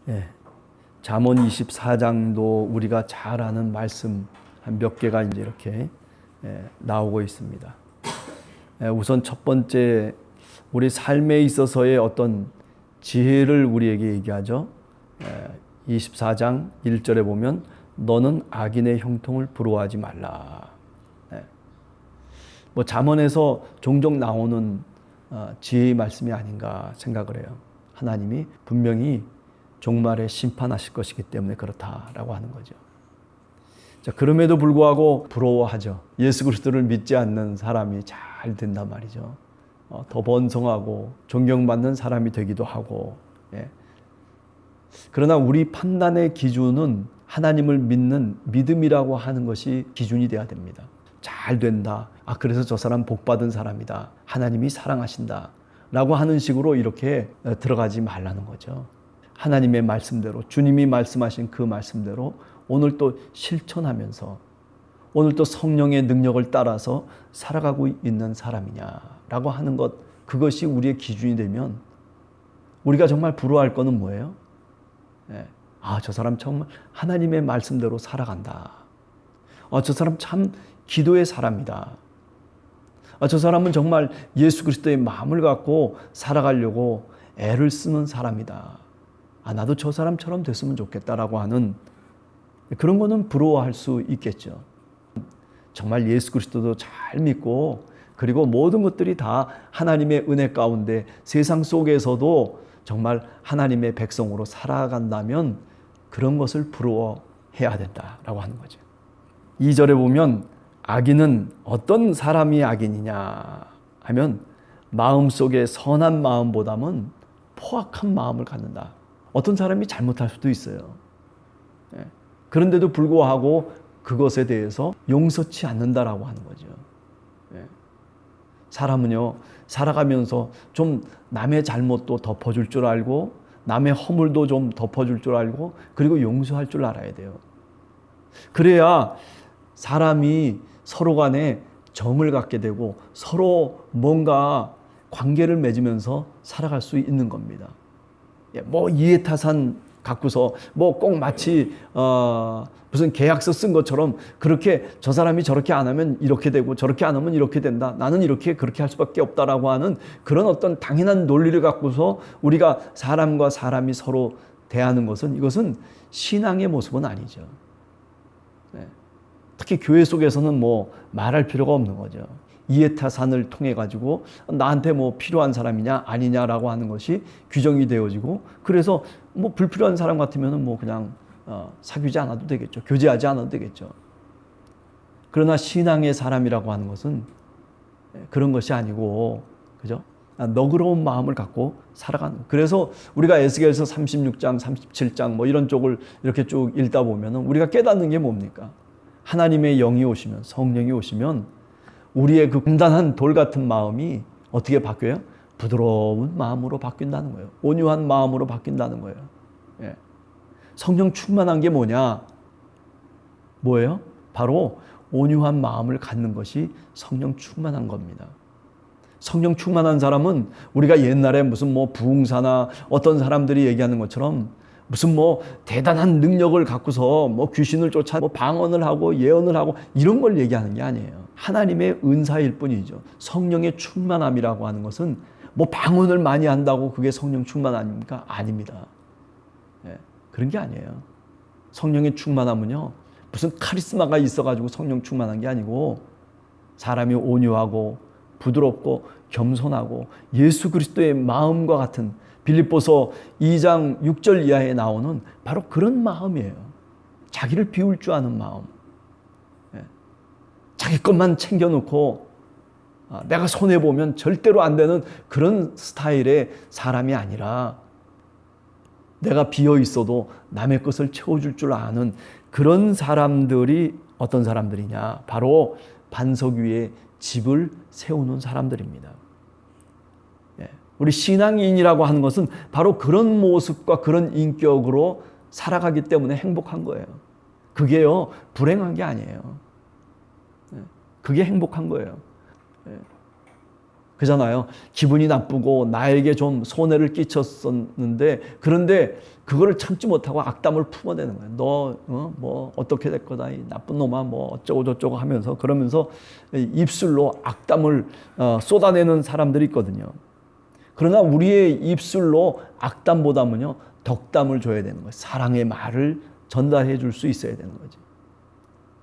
예, 잠언 24장도 우리가 잘 아는 말씀 한 몇 개가 이제 이렇게 나오고 있습니다. 우선 첫 번째, 우리 삶에 있어서의 어떤 지혜를 우리에게 얘기하죠. 24장 1절에 보면 너는 악인의 형통을 부러워하지 말라. 뭐 잠언에서 종종 나오는 지혜의 말씀이 아닌가 생각을 해요. 하나님이 분명히 종말에 심판하실 것이기 때문에 그렇다라고 하는 거죠. 자, 그럼에도 불구하고 부러워하죠. 예수 그리스도를 믿지 않는 사람이 잘 된단 말이죠. 더 번성하고 존경받는 사람이 되기도 하고. 예. 그러나 우리 판단의 기준은 하나님을 믿는 믿음이라고 하는 것이 기준이 돼야 됩니다. 잘 된다. 그래서 저 사람 복받은 사람이다. 하나님이 사랑하신다. 라고 하는 식으로 이렇게 들어가지 말라는 거죠. 하나님의 말씀대로, 주님이 말씀하신 그 말씀대로 오늘 또 실천하면서 오늘 또 성령의 능력을 따라서 살아가고 있는 사람이냐라고 하는 것, 그것이 우리의 기준이 되면 우리가 정말 부러워할 거는 뭐예요? 저 사람 정말 하나님의 말씀대로 살아간다. 저 사람 참 기도의 사람이다. 저 사람은 정말 예수 그리스도의 마음을 갖고 살아가려고 애를 쓰는 사람이다. 나도 저 사람처럼 됐으면 좋겠다라고 하는 그런 거는 부러워할 수 있겠죠. 정말 예수 그리스도도 잘 믿고 그리고 모든 것들이 다 하나님의 은혜 가운데 세상 속에서도 정말 하나님의 백성으로 살아간다면 그런 것을 부러워해야 된다라고 하는 거죠. 2절에 보면 악인은 어떤 사람이 악인이냐 하면 마음속에 선한 마음보다는 포악한 마음을 갖는다. 어떤 사람이 잘못할 수도 있어요. 그런데도 불구하고 그것에 대해서 용서치 않는다라고 하는 거죠. 사람은요, 살아가면서 좀 남의 잘못도 덮어줄 줄 알고 남의 허물도 좀 덮어줄 줄 알고 그리고 용서할 줄 알아야 돼요. 그래야 사람이 서로 간에 정을 갖게 되고 서로 뭔가 관계를 맺으면서 살아갈 수 있는 겁니다. 뭐 이해타산 갖고서 뭐 꼭 마치 무슨 계약서 쓴 것처럼 그렇게 저 사람이 저렇게 안 하면 이렇게 되고 저렇게 안 하면 이렇게 된다. 나는 이렇게 그렇게 할 수밖에 없다라고 하는 그런 어떤 당연한 논리를 갖고서 우리가 사람과 사람이 서로 대하는 것은 이것은 신앙의 모습은 아니죠. 특히 교회 속에서는 뭐 말할 필요가 없는 거죠. 이해타산을 통해 가지고 나한테 뭐 필요한 사람이냐 아니냐라고 하는 것이 규정이 되어지고 그래서 뭐 불필요한 사람 같으면은 뭐 그냥 사귀지 않아도 되겠죠. 교제하지 않아도 되겠죠. 그러나 신앙의 사람이라고 하는 것은 그런 것이 아니고, 그죠? 너그러운 마음을 갖고 살아가는. 그래서 우리가 에스겔서 36장, 37장 뭐 이런 쪽을 이렇게 쭉 읽다 보면은 우리가 깨닫는 게 뭡니까? 하나님의 영이 오시면, 성령이 오시면 우리의 그 단단한 돌 같은 마음이 어떻게 바뀌어요? 부드러운 마음으로 바뀐다는 거예요. 온유한 마음으로 바뀐다는 거예요. 성령 충만한 게 뭐냐? 뭐예요? 바로 온유한 마음을 갖는 것이 성령 충만한 겁니다. 성령 충만한 사람은 우리가 옛날에 무슨 뭐 부흥사나 어떤 사람들이 얘기하는 것처럼 무슨 뭐 대단한 능력을 갖고서 뭐 귀신을 쫓아 뭐 방언을 하고 예언을 하고 이런 걸 얘기하는 게 아니에요. 하나님의 은사일 뿐이죠. 성령의 충만함이라고 하는 것은 뭐 방언을 많이 한다고 그게 성령 충만 아닙니까? 아닙니다. 그런 게 아니에요. 성령의 충만함은요, 무슨 카리스마가 있어가지고 성령 충만한 게 아니고 사람이 온유하고 부드럽고 겸손하고 예수 그리스도의 마음과 같은 빌립보서 2장 6절 이하에 나오는 바로 그런 마음이에요. 자기를 비울 줄 아는 마음. 자기 것만 챙겨놓고 내가 손해보면 절대로 안 되는 그런 스타일의 사람이 아니라 내가 비어 있어도 남의 것을 채워줄 줄 아는 그런 사람들이 어떤 사람들이냐? 바로 반석 위에 집을 세우는 사람들입니다. 우리 신앙인이라고 하는 것은 바로 그런 모습과 그런 인격으로 살아가기 때문에 행복한 거예요. 그게요, 불행한 게 아니에요. 그게 행복한 거예요. 그잖아요. 기분이 나쁘고 나에게 좀 손해를 끼쳤었는데 그런데 그거를 참지 못하고 악담을 품어대는 거예요. 너 뭐 어떻게 될 거다 이 나쁜 놈아 뭐 어쩌고 저쩌고 하면서 그러면서 입술로 악담을 쏟아내는 사람들이 있거든요. 그러나 우리의 입술로 악담보다는요 덕담을 줘야 되는 거예요. 사랑의 말을 전달해 줄 수 있어야 되는 거죠.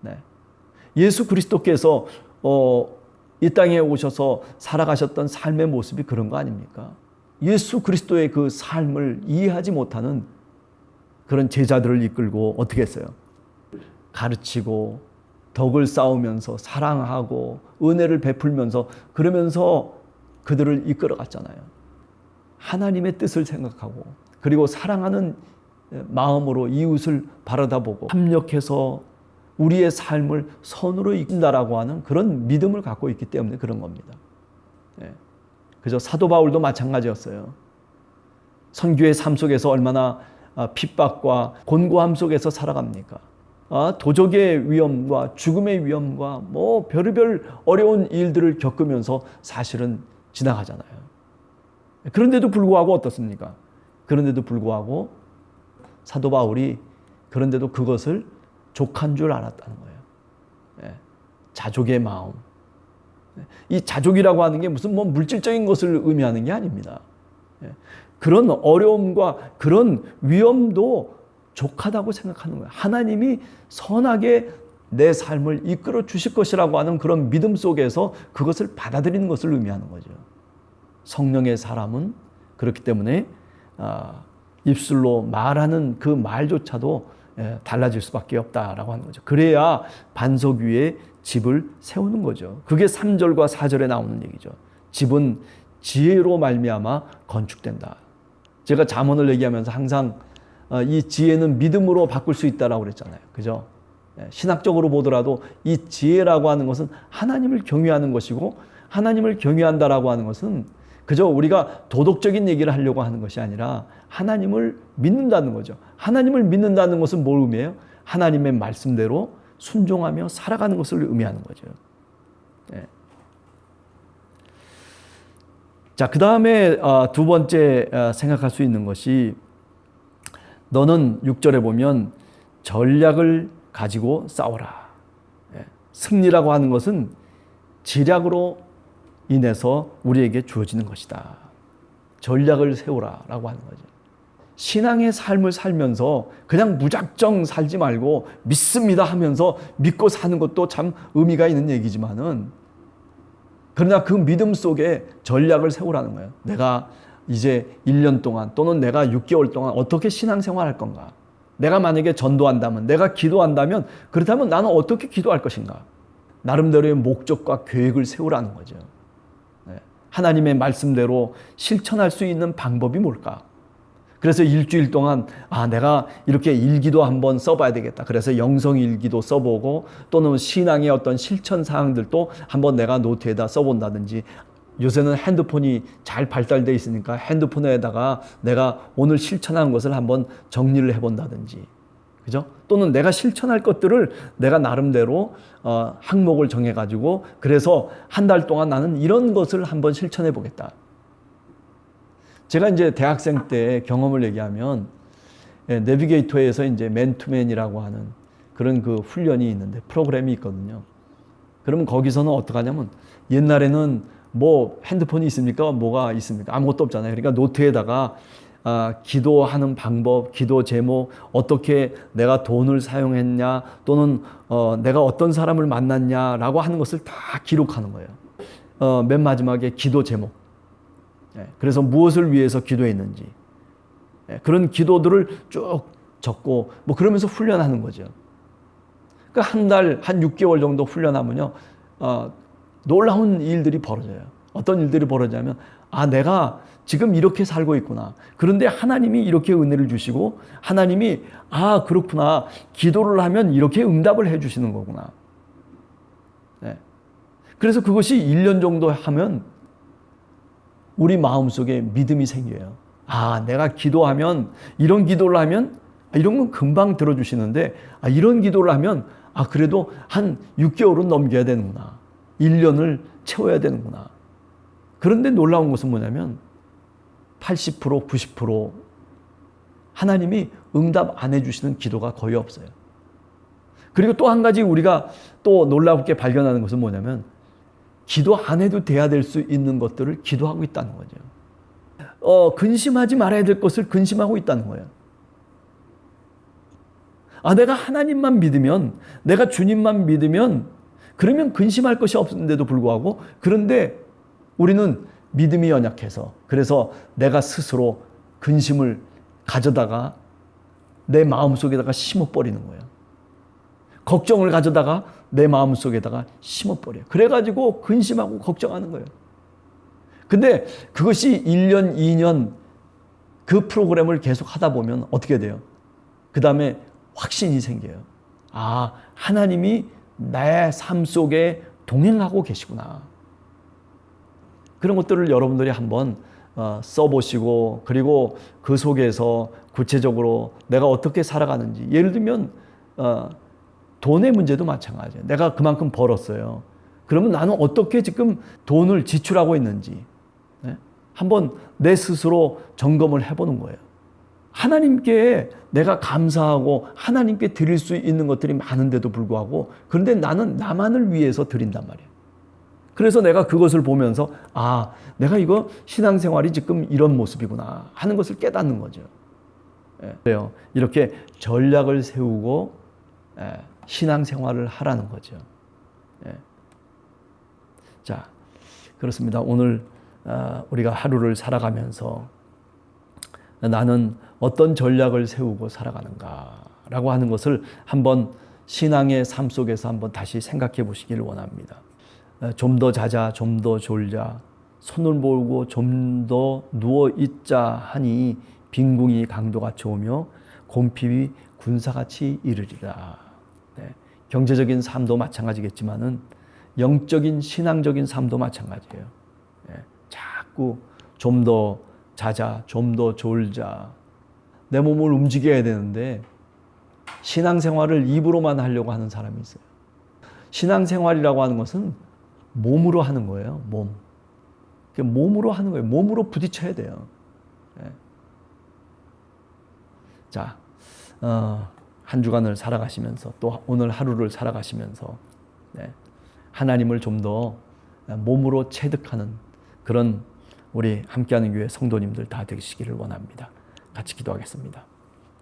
네. 예수 그리스도께서 이 땅에 오셔서 살아가셨던 삶의 모습이 그런 거 아닙니까? 예수 그리스도의 그 삶을 이해하지 못하는 그런 제자들을 이끌고 어떻게 했어요? 가르치고 덕을 쌓으면서 사랑하고 은혜를 베풀면서 그러면서 그들을 이끌어 갔잖아요. 하나님의 뜻을 생각하고 그리고 사랑하는 마음으로 이웃을 바라다보고 협력해서 우리의 삶을 선으로 이끈다라고 하는 그런 믿음을 갖고 있기 때문에 그런 겁니다. 그저 사도 바울도 마찬가지였어요. 선교의 삶 속에서 얼마나 핍박과 곤고함 속에서 살아갑니까? 도적의 위험과 죽음의 위험과 뭐 별의별 어려운 일들을 겪으면서 사실은 지나가잖아요. 그런데도 불구하고 어떻습니까? 그런데도 불구하고 사도 바울이 그런데도 그것을 족한 줄 알았다는 거예요. 자족의 마음. 이 자족이라고 하는 게 무슨 뭐 물질적인 것을 의미하는 게 아닙니다. 그런 어려움과 그런 위험도 족하다고 생각하는 거예요. 하나님이 선하게 내 삶을 이끌어 주실 것이라고 하는 그런 믿음 속에서 그것을 받아들이는 것을 의미하는 거죠. 성령의 사람은 그렇기 때문에 입술로 말하는 그 말조차도 달라질 수밖에 없다라고 하는 거죠. 그래야 반석 위에 집을 세우는 거죠. 그게 3절과 4절에 나오는 얘기죠. 집은 지혜로 말미암아 건축된다. 제가 잠언을 얘기하면서 항상 이 지혜는 믿음으로 바꿀 수 있다라고 그랬잖아요. 그죠? 신학적으로 보더라도 이 지혜라고 하는 것은 하나님을 경외하는 것이고 하나님을 경외한다라고 하는 것은 그저 우리가 도덕적인 얘기를 하려고 하는 것이 아니라 하나님을 믿는다는 거죠. 하나님을 믿는다는 것은 뭘 의미해요? 하나님의 말씀대로 순종하며 살아가는 것을 의미하는 거죠. 자, 그 다음에 두 번째 생각할 수 있는 것이 너는 6절에 보면 전략을 가지고 싸워라. 승리라고 하는 것은 지략으로 인해서 우리에게 주어지는 것이다. 전략을 세우라라고 하는 거죠. 신앙의 삶을 살면서 그냥 무작정 살지 말고 믿습니다 하면서 믿고 사는 것도 참 의미가 있는 얘기지만은 그러나 그 믿음 속에 전략을 세우라는 거예요. 내가 이제 1년 동안 또는 내가 6개월 동안 어떻게 신앙생활할 건가? 내가 만약에 전도한다면, 내가 기도한다면 그렇다면 나는 어떻게 기도할 것인가? 나름대로의 목적과 계획을 세우라는 거죠. 하나님의 말씀대로 실천할 수 있는 방법이 뭘까? 그래서 일주일 동안 내가 이렇게 일기도 한번 써봐야 되겠다. 그래서 영성 일기도 써보고 또는 신앙의 어떤 실천 사항들도 한번 내가 노트에다 써본다든지 요새는 핸드폰이 잘 발달되어 있으니까 핸드폰에다가 내가 오늘 실천한 것을 한번 정리를 해본다든지 그죠? 또는 내가 실천할 것들을 내가 나름대로 항목을 정해가지고 그래서 한 달 동안 나는 이런 것을 한번 실천해 보겠다. 제가 이제 대학생 때 경험을 얘기하면 내비게이터에서 이제 맨투맨이라고 하는 그런 그 훈련이 있는데 프로그램이 있거든요. 그러면 거기서는 어떻게 하냐면 옛날에는 뭐 핸드폰이 있습니까? 뭐가 있습니까? 아무것도 없잖아요. 그러니까 노트에다가 기도하는 방법, 기도 제목, 어떻게 내가 돈을 사용했냐, 또는 내가 어떤 사람을 만났냐라고 하는 것을 다 기록하는 거예요. 맨 마지막에 기도 제목. 그래서 무엇을 위해서 기도했는지. 그런 기도들을 쭉 적고, 뭐 그러면서 훈련하는 거죠. 그러니까 한 달, 한 6개월 정도 훈련하면요, 놀라운 일들이 벌어져요. 어떤 일들이 벌어지냐면, 내가 지금 이렇게 살고 있구나. 그런데 하나님이 이렇게 은혜를 주시고 하나님이 그렇구나. 기도를 하면 이렇게 응답을 해 주시는 거구나. 그래서 그것이 1년 정도 하면 우리 마음속에 믿음이 생겨요. 내가 기도하면 이런 기도를 하면 이런 건 금방 들어주시는데 이런 기도를 하면 그래도 한 6개월은 넘겨야 되는구나. 1년을 채워야 되는구나. 그런데 놀라운 것은 뭐냐면 80%, 90% 하나님이 응답 안 해주시는 기도가 거의 없어요. 그리고 또 한 가지 우리가 또 놀랍게 발견하는 것은 뭐냐면 기도 안 해도 돼야 될 수 있는 것들을 기도하고 있다는 거죠. 근심하지 말아야 될 것을 근심하고 있다는 거예요. 내가 하나님만 믿으면, 내가 주님만 믿으면 그러면 근심할 것이 없는데도 불구하고, 그런데 우리는 믿음이 연약해서, 그래서 내가 스스로 근심을 가져다가 내 마음속에다가 심어버리는 거예요. 걱정을 가져다가 내 마음속에다가 심어버려요. 그래가지고 근심하고 걱정하는 거예요. 근데 그것이 1년, 2년 그 프로그램을 계속 하다 보면 어떻게 돼요? 그 다음에 확신이 생겨요. 하나님이 내 삶 속에 동행하고 계시구나. 그런 것들을 여러분들이 한번 써보시고, 그리고 그 속에서 구체적으로 내가 어떻게 살아가는지, 예를 들면 돈의 문제도 마찬가지예요. 내가 그만큼 벌었어요. 그러면 나는 어떻게 지금 돈을 지출하고 있는지 한번 내 스스로 점검을 해보는 거예요. 하나님께 내가 감사하고 하나님께 드릴 수 있는 것들이 많은데도 불구하고, 그런데 나는 나만을 위해서 드린단 말이에요. 그래서 내가 그것을 보면서 내가 이거 신앙생활이 지금 이런 모습이구나 하는 것을 깨닫는 거죠. 그래요. 이렇게 전략을 세우고 신앙생활을 하라는 거죠. 자, 그렇습니다. 오늘 우리가 하루를 살아가면서 나는 어떤 전략을 세우고 살아가는가라고 하는 것을 한번 신앙의 삶 속에서 한번 다시 생각해 보시기를 원합니다. 좀 더 자자, 좀 더 졸자, 손을 모으고 좀 더 누워 있자 하니 빈궁이 강도같이 오며 곰핍이 군사같이 이르리라. 경제적인 삶도 마찬가지겠지만은 영적인 신앙적인 삶도 마찬가지예요. 자꾸 좀 더 자자, 좀 더 졸자. 내 몸을 움직여야 되는데 신앙생활을 입으로만 하려고 하는 사람이 있어요. 신앙생활이라고 하는 것은 몸으로 하는 거예요. 몸으로 하는 거예요. 몸으로 부딪혀야 돼요. 자, 한 주간을 살아가시면서 또 오늘 하루를 살아가시면서 하나님을 좀 더 몸으로 체득하는 그런 우리 함께하는 교회 성도님들 다 되시기를 원합니다. 같이 기도하겠습니다.